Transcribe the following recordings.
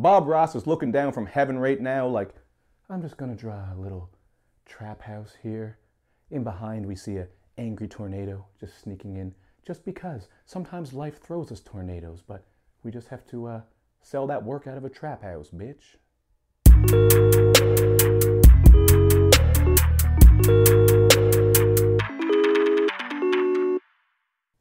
Bob Ross is looking down from heaven right now like, I'm just gonna draw a little trap house here. In behind we see a angry tornado just sneaking in, just because sometimes life throws us tornadoes, but we just have to sell that work out of a trap house, bitch.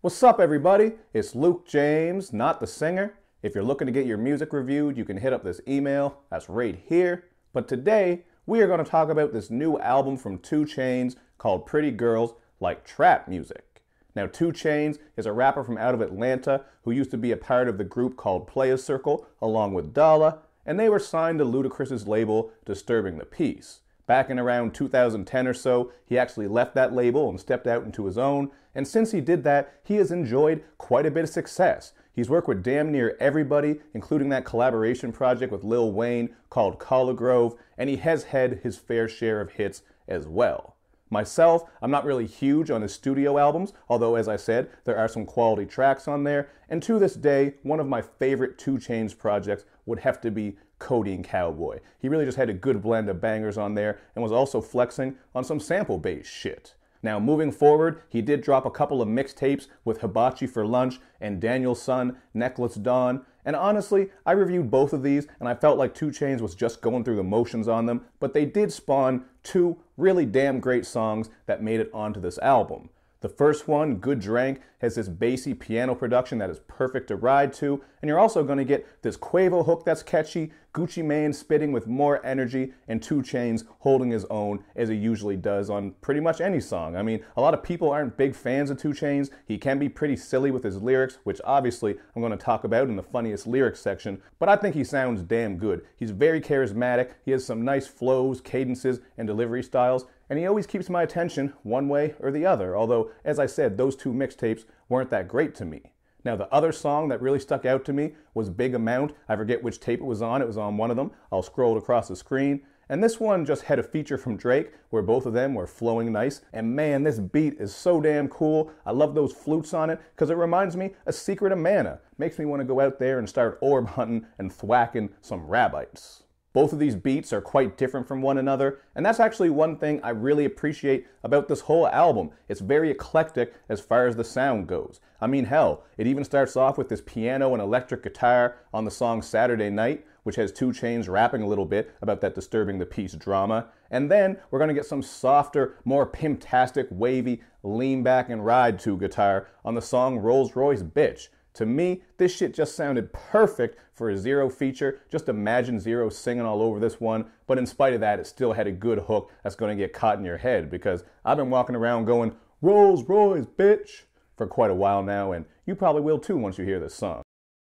What's up, everybody? It's Luke James, not the singer. If you're looking to get your music reviewed, you can hit up this email. That's right here. But today, we are going to talk about this new album from 2 Chainz called Pretty Girls Like Trap Music. Now, 2 Chainz is a rapper from out of Atlanta who used to be a part of the group called Playaz along with Dalla, and they were signed to Ludacris's label Disturbing the Peace. Back in around 2010 or so, he actually left that label and stepped out into his own, and since he did that, he has enjoyed quite a bit of success. He's worked with damn near everybody, including that collaboration project with Lil Wayne called Collar Grove, and he has had his fair share of hits as well. Myself, I'm not really huge on his studio albums, although as I said, there are some quality tracks on there, and to this day, one of my favorite 2 Chainz projects would have to be Codeine Cowboy. He really just had a good blend of bangers on there and was also flexing on some sample-based shit. Now, moving forward, he did drop a couple of mixtapes with Hibachi for Lunch and Daniel's Son, Necklace Dawn, and honestly, I reviewed both of these and I felt like 2 Chainz was just going through the motions on them, but they did spawn 2 really damn great songs that made it onto this album. The first one, Good Drank, has this bassy piano production that is perfect to ride to, and you're also going to get this Quavo hook that's catchy, Gucci Mane spitting with more energy, and 2 Chainz holding his own as he usually does on pretty much any song. I mean, a lot of people aren't big fans of 2 Chainz. He can be pretty silly with his lyrics, which obviously I'm going to talk about in the funniest lyrics section, but I think he sounds damn good. He's very charismatic, he has some nice flows, cadences, and delivery styles, and he always keeps my attention one way or the other, although, as I said, those 2 mixtapes weren't that great to me. Now, the other song that really stuck out to me was Big Amount. I forget which tape it was on one of them. I'll scroll across the screen. And this one just had a feature from Drake where both of them were flowing nice. And man, this beat is so damn cool. I love those flutes on it because it reminds me of Secret of Mana. Makes me want to go out there and start orb hunting and thwacking some rabbites. Both of these beats are quite different from one another, and that's actually one thing I really appreciate about this whole album. It's very eclectic as far as the sound goes. I mean, hell, it even starts off with this piano and electric guitar on the song Saturday Night, which has 2 Chainz rapping a little bit about that Disturbing the Peace drama. And then we're going to get some softer, more pimptastic, wavy, lean back and ride to guitar on the song Rolls Royce Bitch. To me, this shit just sounded perfect for a Zero feature. Just imagine Zero singing all over this one, but in spite of that, it still had a good hook that's going to get caught in your head, because I've been walking around going, Rolls Royce, bitch, for quite a while now, and you probably will too once you hear this song.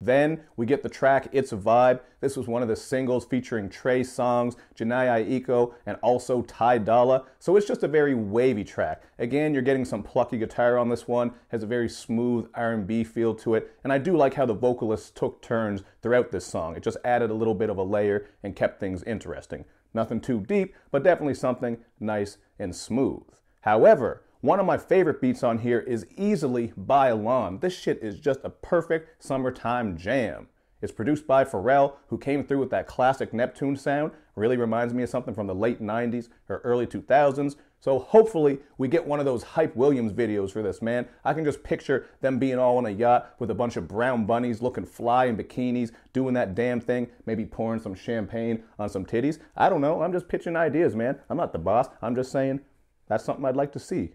Then we get the track It's a Vibe. This was one of the singles featuring Trey Songz, Janae Aiko, and also Ty Dolla. So it's just a very wavy track. Again, you're getting some plucky guitar on this one, has a very smooth R&B feel to it, and I do like how the vocalists took turns throughout this song. It just added a little bit of a layer and kept things interesting. Nothing too deep, but definitely something nice and smooth. However, one of my favorite beats on here is easily Bailan. This shit is just a perfect summertime jam. It's produced by Pharrell, who came through with that classic Neptune sound. Really reminds me of something from the late 90s or early 2000s. So hopefully we get one of those Hype Williams videos for this, man. I can just picture them being all on a yacht with a bunch of brown bunnies looking fly in bikinis, doing that damn thing, maybe pouring some champagne on some titties. I don't know. I'm just pitching ideas, man. I'm not the boss. I'm just saying that's something I'd like to see.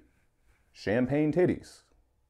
Champagne titties.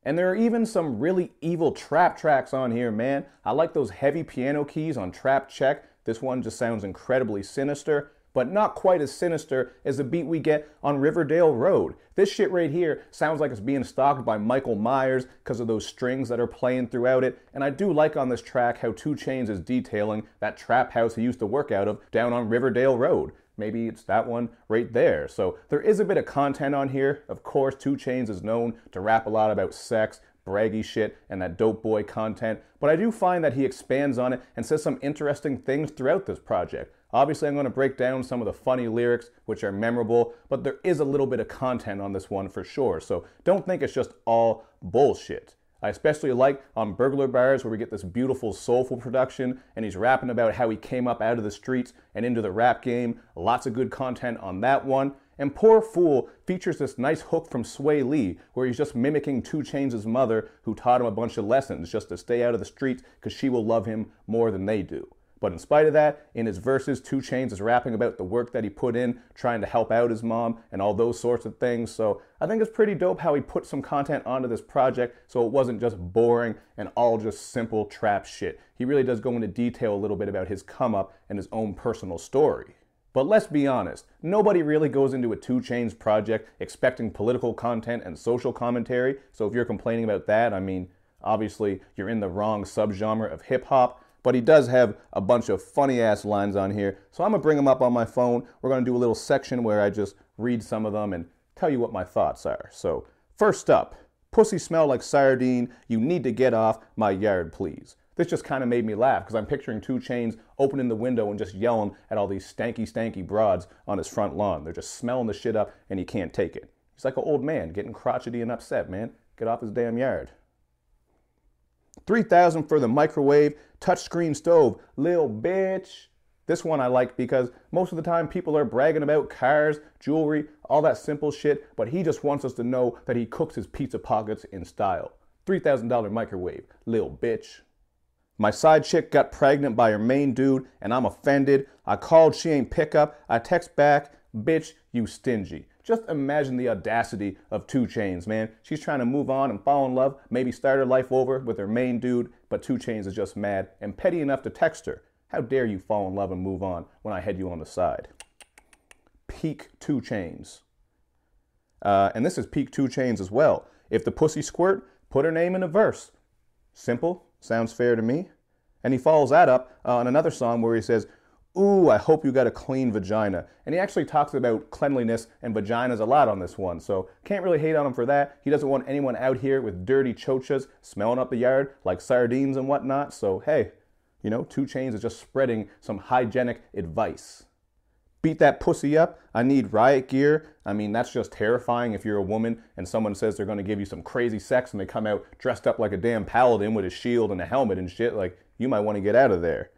And there are even some really evil trap tracks on here, man. I like those heavy piano keys on Trap Check. This one just sounds incredibly sinister, but not quite as sinister as the beat we get on Riverdale Road. This shit right here sounds like it's being stalked by Michael Myers because of those strings that are playing throughout it. And I do like on this track how 2 Chainz is detailing that trap house he used to work out of down on Riverdale Road. Maybe it's that one right there. So there is a bit of content on here. Of course, 2 Chainz is known to rap a lot about sex, braggy shit, and that dope boy content. But I do find that he expands on it and says some interesting things throughout this project. Obviously, I'm going to break down some of the funny lyrics, which are memorable, but there is a little bit of content on this one for sure. So don't think it's just all bullshit. I especially like on Burglar bars where we get this beautiful soulful production and he's rapping about how he came up out of the streets and into the rap game. Lots of good content on that one. And Poor Fool features this nice hook from Sway Lee where he's just mimicking 2 Chainz' mother who taught him a bunch of lessons just to stay out of the streets because she will love him more than they do. But in spite of that, in his verses, 2 Chainz is rapping about the work that he put in, trying to help out his mom and all those sorts of things. So I think it's pretty dope how he put some content onto this project so it wasn't just boring and all just simple trap shit. He really does go into detail a little bit about his come up and his own personal story. But let's be honest, nobody really goes into a 2 Chainz project expecting political content and social commentary. So if you're complaining about that, I mean, obviously you're in the wrong subgenre of hip hop. But he does have a bunch of funny ass lines on here. So I'm gonna bring them up on my phone. We're gonna do a little section where I just read some of them and tell you what my thoughts are. So first up, pussy smell like sardine. You need to get off my yard, please. This just kind of made me laugh because I'm picturing 2 Chainz opening the window and just yelling at all these stanky broads on his front lawn. They're just smelling the shit up and he can't take it. He's like an old man getting crotchety and upset, man. Get off his damn yard. 3,000 for the microwave, touchscreen stove, lil bitch. This one I like because most of the time people are bragging about cars, jewelry, all that simple shit, but he just wants us to know that he cooks his pizza pockets in style. $3,000 microwave, lil bitch. My side chick got pregnant by her main dude and I'm offended. I called, she ain't pick up. I text back, bitch, you stingy. Just imagine the audacity of 2 Chainz, man. She's trying to move on and fall in love, maybe start her life over with her main dude, but 2 Chainz is just mad and petty enough to text her. How dare you fall in love and move on when I had you on the side? Peak 2 Chainz. And this is peak 2 Chainz as well. If the pussy squirt, put her name in a verse. Simple. Sounds fair to me. And he follows that up on another song where he says, ooh, I hope you got a clean vagina. And he actually talks about cleanliness and vaginas a lot on this one. So can't really hate on him for that. He doesn't want anyone out here with dirty chochas smelling up the yard like sardines and whatnot. So hey, you know, 2 Chainz is just spreading some hygienic advice. Beat that pussy up. I need riot gear. I mean, that's just terrifying if you're a woman and someone says they're going to give you some crazy sex and they come out dressed up like a damn paladin with a shield and a helmet and shit. Like, you might want to get out of there.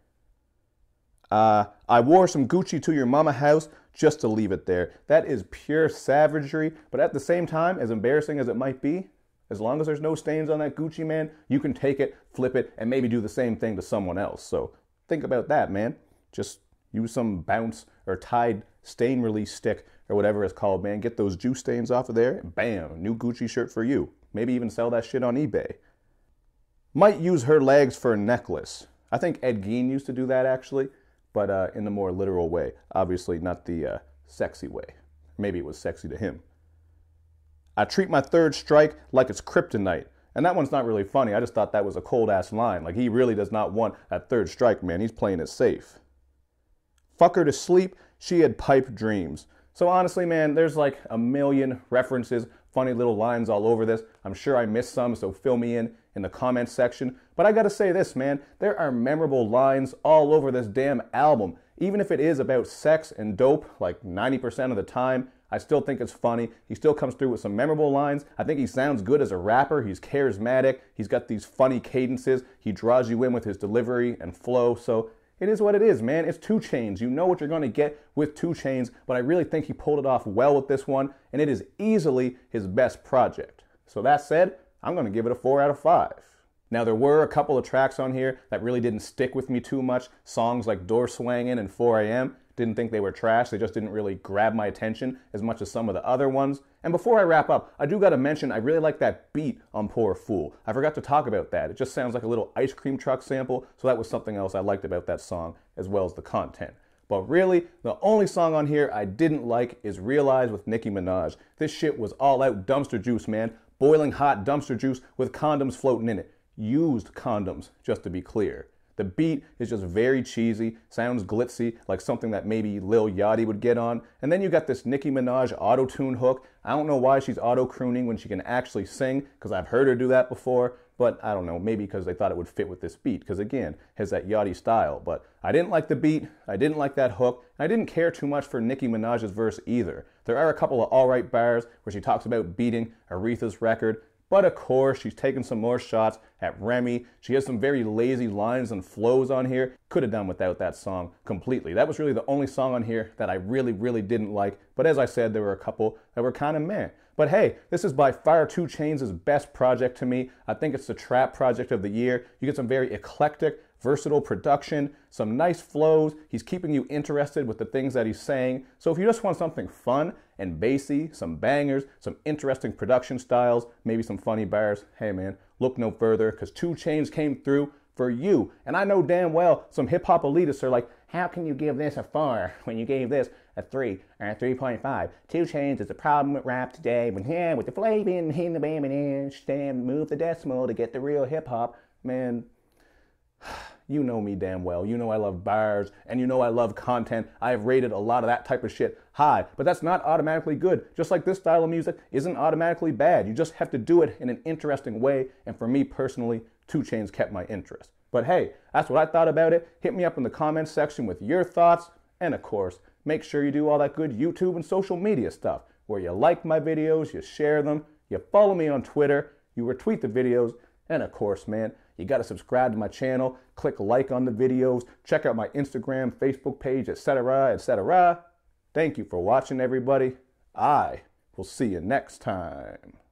I wore some Gucci to your mama house just to leave it there. That is pure savagery, but at the same time, as embarrassing as it might be, as long as there's no stains on that Gucci, man, you can take it, flip it, and maybe do the same thing to someone else. So think about that, man. Just use some bounce or Tide stain release stick or whatever it's called, man. Get those juice stains off of there. Bam, new Gucci shirt for you. Maybe even sell that shit on eBay. Might use her legs for a necklace. I think Ed Gein used to do that actually, but in the more literal way. Obviously not the sexy way. Maybe it was sexy to him. I treat my third strike like it's kryptonite. And that one's not really funny. I just thought that was a cold ass line. Like, he really does not want that third strike, man. He's playing it safe. Fuck her to sleep, she had pipe dreams. So honestly, man, there's like a million references, funny little lines all over this. I'm sure I missed some, so fill me in the comments section. But I gotta say this, man, there are memorable lines all over this damn album. Even if it is about sex and dope, like 90% of the time, I still think it's funny. He still comes through with some memorable lines. I think he sounds good as a rapper. He's charismatic. He's got these funny cadences. He draws you in with his delivery and flow. So it is what it is, man. It's 2 Chainz. You know what you're going to get with 2 Chainz, but I really think he pulled it off well with this one, and it is easily his best project. So that said, I'm going to give it a 4 out of 5. Now, there were a couple of tracks on here that really didn't stick with me too much. Songs like Door Swangin' and 4 AM. Didn't think they were trash. They just didn't really grab my attention as much as some of the other ones. And before I wrap up, I do got to mention I really like that beat on Poor Fool. I forgot to talk about that. It just sounds like a little ice cream truck sample, so that was something else I liked about that song, as well as the content. But really, the only song on here I didn't like is Realize with Nicki Minaj. This shit was all out dumpster juice, man. Boiling hot dumpster juice with condoms floating in it. Used condoms, just to be clear. The beat is just very cheesy, sounds glitzy, like something that maybe Lil Yachty would get on. And then you got this Nicki Minaj auto-tune hook. I don't know why she's auto-crooning when she can actually sing, because I've heard her do that before. But I don't know, maybe because they thought it would fit with this beat, because again, has that Yachty style. But I didn't like the beat, I didn't like that hook, and I didn't care too much for Nicki Minaj's verse either. There are a couple of alright bars where she talks about beating Aretha's record, But of course, she's taking some more shots at Remy. She has some very lazy lines and flows on here. Could have done without that song completely. That was really the only song on here that I really didn't like. But as I said, there were a couple that were kind of meh. But hey, this is by far 2 Chainz' best project to me. I think it's the trap project of the year. You get some very eclectic, versatile production, some nice flows. He's keeping you interested with the things that he's saying. So if you just want something fun and bassy, some bangers, some interesting production styles, maybe some funny bars, hey man, look no further, because 2 Chainz came through for you. And I know damn well some hip-hop elitists are like, how can you give this a 4 when you gave this a 3 or a 3.5? 2 Chainz is the problem with rap today. But yeah, with the flavin' in the baby stand, move the decimal to get the real hip-hop. Man, you know me damn well. You know I love bars, and you know I love content. I have rated a lot of that type of shit high, but that's not automatically good. Just like this style of music isn't automatically bad. You just have to do it in an interesting way, and for me personally, 2 Chainz kept my interest. But hey, that's what I thought about it. Hit me up in the comments section with your thoughts, and of course, make sure you do all that good YouTube and social media stuff, where you like my videos, you share them, you follow me on Twitter, you retweet the videos, and of course, man, you got to subscribe to my channel, click like on the videos, check out my Instagram, Facebook page, etc., etc. Thank you for watching, everybody. I will see you next time.